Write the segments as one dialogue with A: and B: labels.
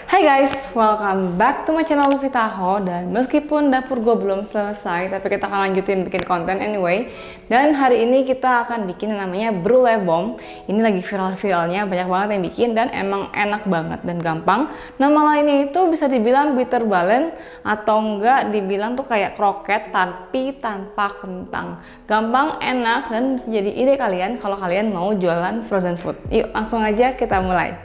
A: Hai guys, welcome back to my channel Luffy Taho. Dan meskipun dapur gue belum selesai, tapi kita akan lanjutin bikin konten anyway. Dan hari ini kita akan bikin yang namanya brulee bomb. Ini lagi viral-viralnya, banyak banget yang bikin dan emang enak banget dan gampang. Nama lainnya itu bisa dibilang bitter ballen atau enggak dibilang tuh kayak kroket tapi tanpa kentang. Gampang, enak, dan bisa jadi ide kalian kalau kalian mau jualan frozen food. Yuk langsung aja kita mulai.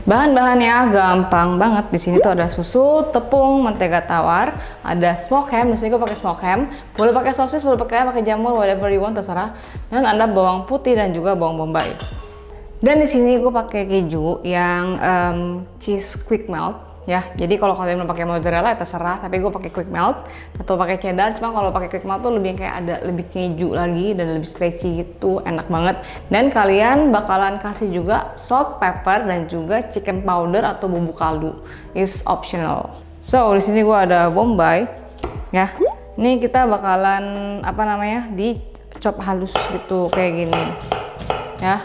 A: Bahan-bahannya gampang banget. Di sini tuh ada susu, tepung, mentega tawar, ada smoke ham. Di sini gue pakai smoke ham. Boleh pakai sosis, boleh pakai jamur, whatever you want, terserah. Dan ada bawang putih dan juga bawang bombay. Dan di sini gue pakai keju yang cheese quick melt. Ya, jadi kalau kalian mau pakai mozzarella ya terserah, tapi gue pakai quick melt atau pakai cheddar. Cuma kalau pakai quick melt tuh lebih kayak ada lebih keju lagi dan lebih stretchy gitu, enak banget. Dan kalian bakalan kasih juga salt, pepper dan juga chicken powder atau bumbu kaldu, is optional. So di sini gue ada bombay, ya. Ini kita bakalan dicop halus gitu kayak gini, ya.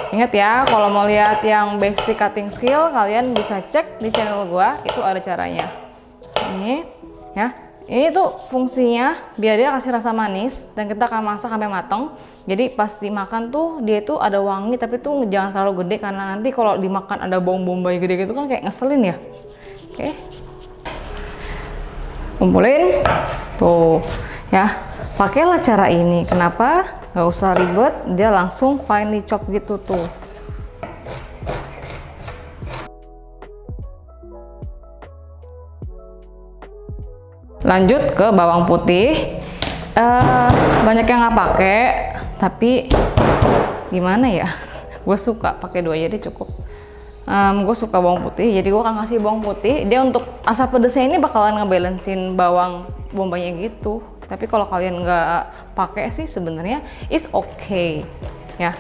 A: Ingat ya, kalau mau lihat yang basic cutting skill, kalian bisa cek di channel gua, itu ada caranya. Ini, ya. Ini tuh fungsinya biar dia kasih rasa manis dan kita akan masak sampai matang. Jadi pas dimakan tuh dia tuh ada wangi, tapi tuh jangan terlalu gede karena nanti kalau dimakan ada bawang bombay gede gitu kan kayak ngeselin ya. Oke. Kumpulin. Tuh, ya. Pakailah cara ini. Kenapa? Gak usah ribet, dia langsung finely chop gitu tuh. Lanjut ke bawang putih. Banyak yang nggak pakai, tapi gimana ya? Gue suka pakai 2 aja deh cukup. Gue suka bawang putih, jadi gue akan kasih bawang putih. Dia untuk asap pedesnya ini bakalan ngebalancein bawang bombaynya gitu. Tapi kalau kalian nggak pakai sih sebenarnya is okay, ya,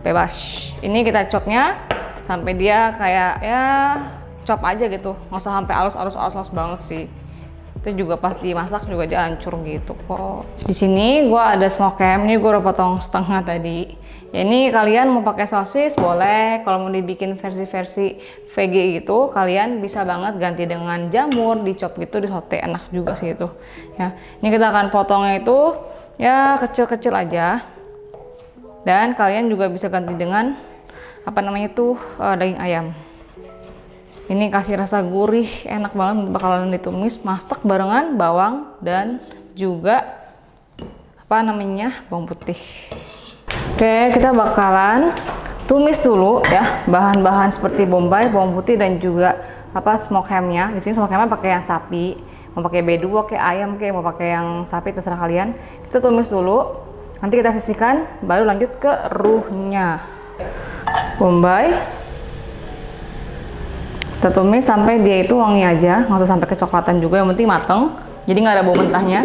A: bebas. Ini kita chopnya sampai dia kayak ya chop aja gitu, nggak usah sampai halus banget sih. Itu juga pas dimasak juga dia hancur gitu kok. Di sini gue ada smoke ham, ini gue udah potong setengah tadi. Ya ini kalian mau pakai sosis boleh, kalau mau dibikin versi-versi VG gitu kalian bisa banget ganti dengan jamur, dicop gitu, disote, enak juga sih itu. Ya, ini kita akan potongnya itu ya kecil-kecil aja. Dan kalian juga bisa ganti dengan daging ayam. Ini kasih rasa gurih, enak banget, bakalan ditumis, masak barengan bawang dan juga bawang putih. Oke, kita bakalan tumis dulu ya bahan-bahan seperti bombay, bawang putih dan juga smoke hamnya. Di sini smoke hamnya pakai yang sapi, mau pakai bedu, pakai ayam, mau pakai yang sapi terserah kalian. Kita tumis dulu, nanti kita sisihkan, baru lanjut ke ruhnya. Bombay kita tumis sampai dia itu wangi aja, nggak usah sampai kecoklatan juga, yang penting mateng, jadi nggak ada bau mentahnya.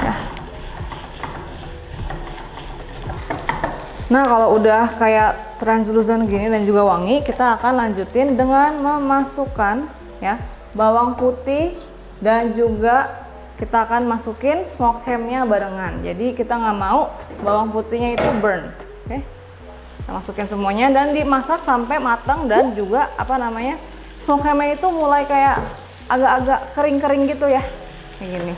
A: Ya. Nah kalau udah kayak translucent gini dan juga wangi, kita akan lanjutin dengan memasukkan ya bawang putih dan juga kita akan masukin smoke hamnya barengan. Jadi kita nggak mau bawang putihnya itu burn, oke? Kita masukin semuanya dan dimasak sampai matang dan juga smoke hamnya itu mulai kayak agak-agak kering-kering gitu ya, kayak gini.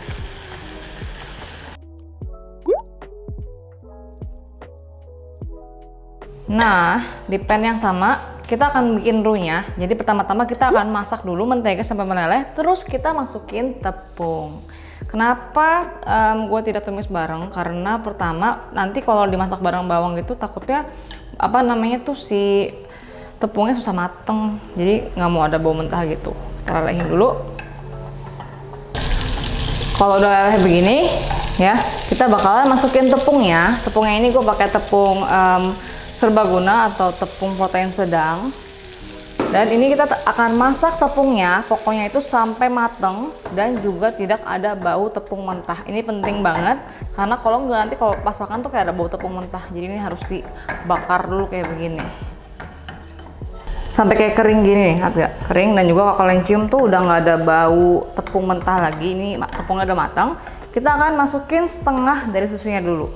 A: Nah di pan yang sama kita akan bikin roux-nya. Jadi pertama-tama kita akan masak dulu mentega sampai meleleh, terus kita masukin tepung. Kenapa gue tidak tumis bareng? Karena pertama nanti kalau dimasak bareng bawang gitu takutnya si tepungnya susah mateng, jadi nggak mau ada bau mentah gitu. Kita lelehin dulu. Kalau udah leleh begini ya, kita bakalan masukin tepungnya. Tepungnya ini gue pakai tepung serbaguna atau tepung protein sedang. Dan ini kita akan masak tepungnya, pokoknya itu sampai mateng dan juga tidak ada bau tepung mentah. Ini penting banget karena kalau nggak nanti kalau pas makan tuh kayak ada bau tepung mentah. Jadi ini harus dibakar dulu kayak begini. sampai kayak kering gini, lihat gak? Kering, dan juga kalau kalian cium tuh udah nggak ada bau tepung mentah lagi. Ini tepungnya udah matang. Kita akan masukin setengah dari susunya dulu,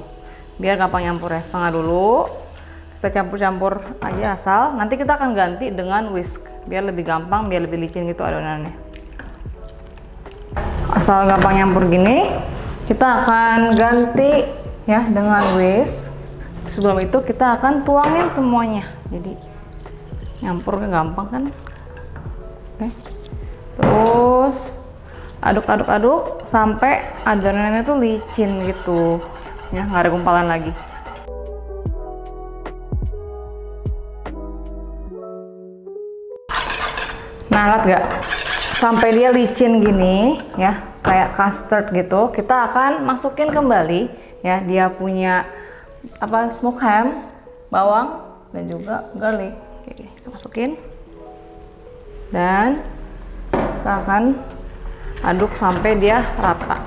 A: biar gampang nyampur ya. Setengah dulu, kita campur-campur aja asal. Nanti kita akan ganti dengan whisk, biar lebih gampang, biar lebih licin gitu adonannya. Asal gampang nyampur gini, kita akan ganti ya dengan whisk. Sebelum itu kita akan tuangin semuanya, jadi nyampurnya gampang kan. Oke. Terus aduk-aduk-aduk sampai adonannya tuh licin gitu ya, nggak ada gumpalan lagi. Nah, lihat gak? Sampai dia licin gini ya, kayak custard gitu. Kita akan masukin kembali ya, dia punya apa, smoke ham, bawang dan juga garlic. Oke, kita masukin dan kita akan aduk sampai dia rata.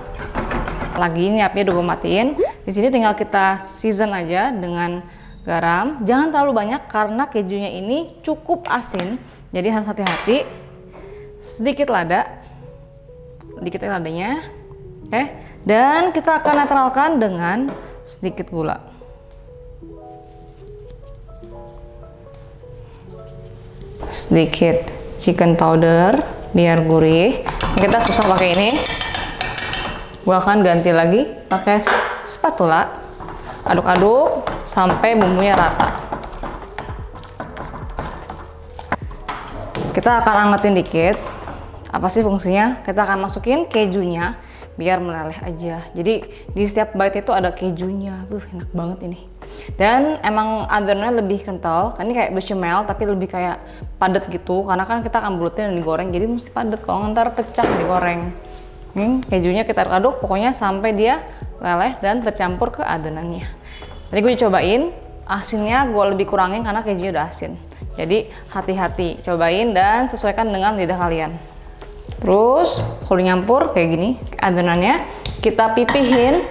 A: Lagi ini apinya udah gue matiin. Di sini tinggal kita season aja dengan garam. Jangan terlalu banyak karena kejunya ini cukup asin, jadi harus hati-hati. Sedikit lada, dikit ladanya, oke. Dan kita akan netralkan dengan sedikit gula. Sedikit chicken powder biar gurih. Kita susah pakai ini. Gua akan ganti lagi pakai spatula. Aduk-aduk sampai bumbunya rata. Kita akan angetin dikit. Apa sih fungsinya? Kita akan masukin kejunya biar meleleh aja. Jadi di setiap bite itu ada kejunya. Enak banget ini. Dan emang adonannya lebih kental. Kan ini kayak bechamel tapi lebih kayak padat gitu. Karena kan kita akan bulutin dan digoreng. Jadi mesti padat. Kalau ntar pecah digoreng. Kejunya kita aduk pokoknya sampai dia leleh dan tercampur ke adonannya. Tadi gue cobain. Asinnya gue lebih kurangin karena kejunya udah asin. Jadi hati-hati, cobain dan sesuaikan dengan lidah kalian. Terus kalau nyampur kayak gini adonannya, kita pipihin.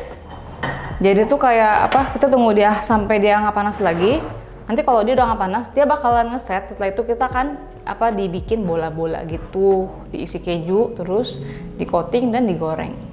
A: Jadi tuh kayak apa? Kita tunggu dia sampai dia nggak panas lagi. Nanti kalau dia udah nggak panas, dia bakalan ngeset. Setelah itu kita kan apa, dibikin bola-bola gitu, diisi keju, terus di coating dan digoreng.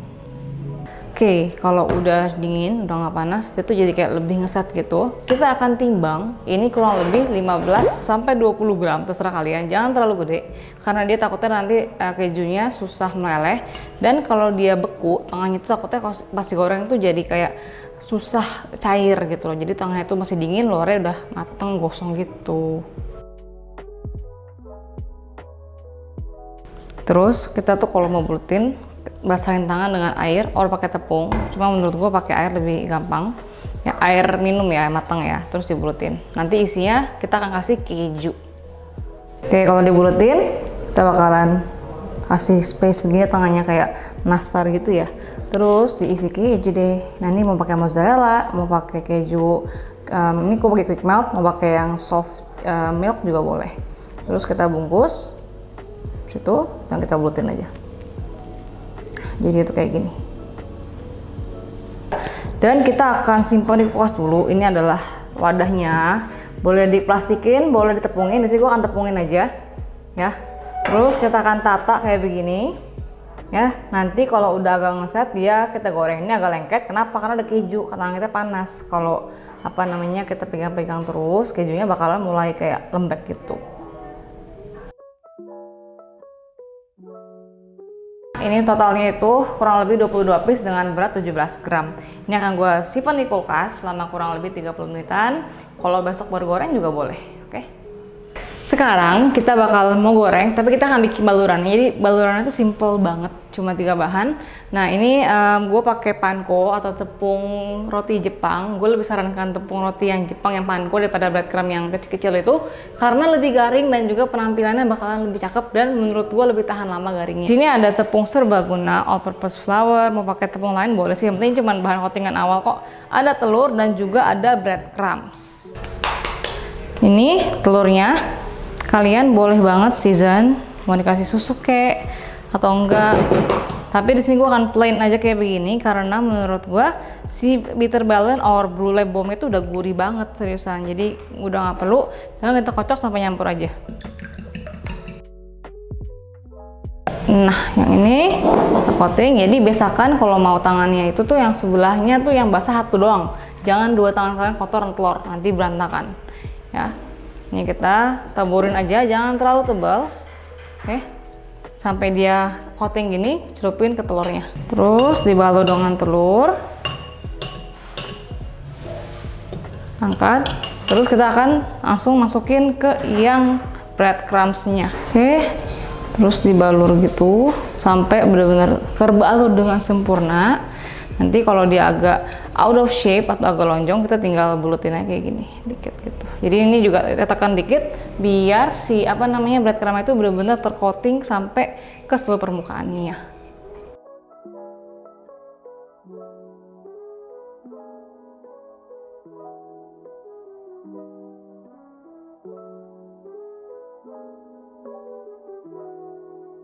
A: Oke, kalau udah dingin, udah nggak panas, dia tuh jadi kayak lebih ngeset gitu. Kita akan timbang, ini kurang lebih 15-20 gram, terserah kalian. Jangan terlalu gede, karena dia takutnya nanti kejunya susah meleleh. Dan kalau dia beku, tengahnya itu takutnya pas digoreng tuh jadi kayak susah cair gitu loh. Jadi tengahnya itu masih dingin, luarnya udah mateng, gosong gitu. Terus kita tuh kalau mau bulutin, basahin tangan dengan air or pakai tepung. Cuma menurut gue pakai air lebih gampang ya, air minum ya, matang ya. Terus dibulutin, nanti isinya kita akan kasih keju. Oke, kalau dibulutin kita bakalan kasih space begini tengahnya kayak nastar gitu ya. Terus diisi keju deh. Nah ini mau pakai mozzarella, mau pakai keju ini gue pakai quick melt, mau pakai yang soft milk juga boleh. Terus kita bungkus situ dan kita bulutin aja. Jadi itu kayak gini. Dan kita akan simpan di kulkas dulu. Ini adalah wadahnya. Boleh diplastikin, boleh ditepungin. Di sini gue akan tepungin aja, ya. Terus kita akan tata kayak begini, ya. Nanti kalau udah agak ngeset dia kita goreng. Ini agak lengket. Kenapa? Karena ada keju. Tangan kita panas. Kalau apa namanya kita pegang-pegang terus, kejunya bakalan mulai kayak lembek gitu. Ini totalnya itu kurang lebih 22 piece dengan berat 17 gram. Ini akan gue simpan di kulkas selama kurang lebih 30 menitan. Kalau besok baru goreng juga boleh, oke? Sekarang kita bakal mau goreng, tapi kita akan bikin balurannya. Jadi balurannya itu simple banget, cuma 3 bahan. Nah ini gue pakai panko atau tepung roti Jepang. Gue lebih sarankan tepung roti yang Jepang yang panko daripada breadcrumb yang kecil-kecil itu, karena lebih garing dan juga penampilannya bakalan lebih cakep dan menurut gue lebih tahan lama garingnya. Di sini ada tepung serbaguna all purpose flour, mau pakai tepung lain boleh sih. Yang penting cuma bahan coatingan awal kok. Ada telur dan juga ada breadcrumbs. Ini telurnya. Kalian boleh banget season, mau dikasih susu kek atau enggak. Tapi di sini gue akan plain aja kayak begini karena menurut gue si bitter balance or brulee bomb itu udah gurih banget seriusan. Jadi udah nggak perlu, dan kita kocok sampai nyampur aja. Nah, yang ini coating. Jadi biasakan kalau mau tangannya itu tuh yang sebelahnya tuh yang basah satu doang. Jangan dua tangan kalian kotor dan telur, nanti berantakan. Ya. Ini kita taburin aja, jangan terlalu tebal. Oke. Sampai dia coating gini, celupin ke telurnya. Terus dibalut dengan telur. Angkat. Terus kita akan langsung masukin ke yang breadcrumbs-nya. Oke. Terus dibalur gitu sampai benar-benar terbalur dengan sempurna. Nanti kalau dia agak out of shape atau agak lonjong, kita tinggal bulutin aja kayak gini, dikit gitu. Jadi ini juga kita tekan dikit biar si breadcrumb itu benar-benar tercoating sampai ke seluruh permukaannya.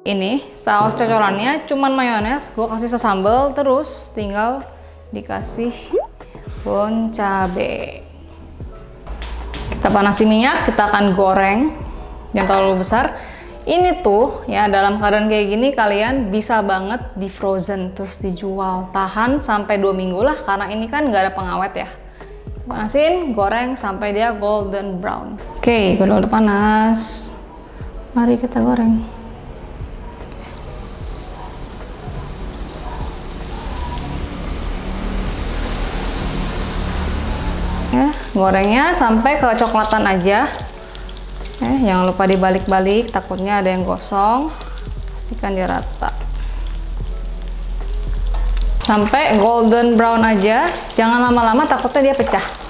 A: Ini saus cocolannya cuman mayones, gue kasih saus sambal, terus tinggal dikasih bon cabe. Kita panasi minyak, kita akan goreng, jangan terlalu besar. Ini tuh ya dalam keadaan kayak gini kalian bisa banget di frozen terus dijual, tahan sampai 2 minggu lah karena ini kan nggak ada pengawet ya. Panasin, goreng sampai dia golden brown. Oke, udah panas, mari kita goreng. Ya, gorengnya sampai kecoklatan aja. Jangan lupa dibalik-balik, takutnya ada yang gosong. Pastikan dia rata. Sampai golden brown aja, jangan lama-lama takutnya dia pecah.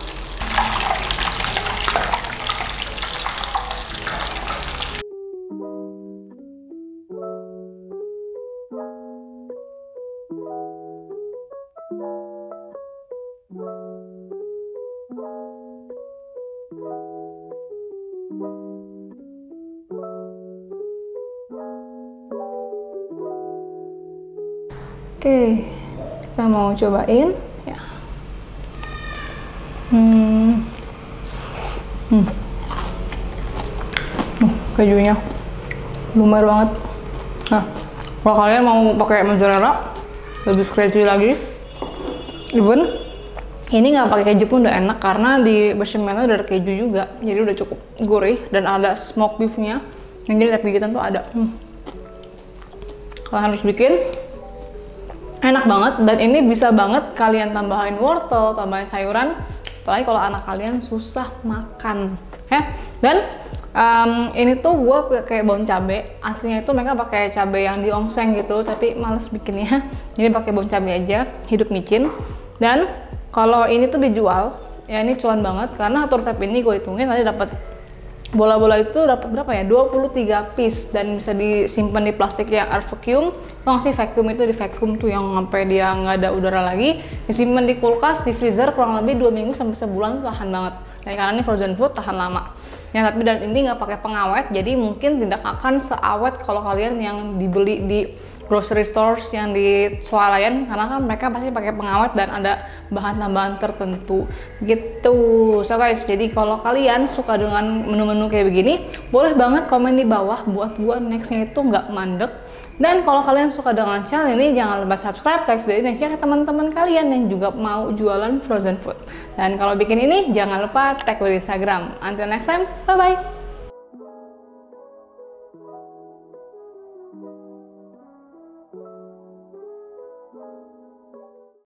A: Oke, kita mau cobain ya. Kejunya lumer banget. Nah, kalau kalian mau pakai mozzarella lebih crunchy lagi, even ini nggak pakai keju pun udah enak karena di bechamelnya udah ada keju juga, jadi udah cukup gurih dan ada smoke beefnya. Yang jadi tiap gigitan tuh ada. Kalian harus bikin. Enak banget, dan ini bisa banget kalian tambahin wortel, tambahin sayuran, apalagi kalau anak kalian susah makan ya. Dan ini tuh gue kayak bon cabe, aslinya itu mereka pakai cabe yang diongseng gitu, tapi males bikinnya jadi pakai bon cabe aja, hidup micin. Dan kalau ini tuh dijual ya, ini cuan banget karena satu resep ini gue hitungin tadi dapat bola-bola itu dapat berapa ya, 23 piece, dan bisa disimpan di plastik yang air vacuum. Tau gak sih vacuum itu, di vacuum tuh yang sampai dia nggak ada udara lagi, disimpan di kulkas, di freezer kurang lebih 2 minggu sampai sebulan tuh tahan banget. Karena ini frozen food tahan lama ya, tapi dan ini nggak pakai pengawet, jadi mungkin tidak akan seawet kalau kalian yang dibeli di grocery stores yang di swalayan, karena kan mereka pasti pakai pengawet dan ada bahan tambahan tertentu gitu. So guys, jadi kalau kalian suka dengan menu-menu kayak begini, boleh banget komen di bawah buat gua nextnya itu nggak mandek. Dan kalau kalian suka dengan channel ini, jangan lupa subscribe, like video ini, share ke teman-teman kalian yang juga mau jualan frozen food. Dan kalau bikin ini, jangan lupa tag gue di Instagram. Until next time, bye-bye!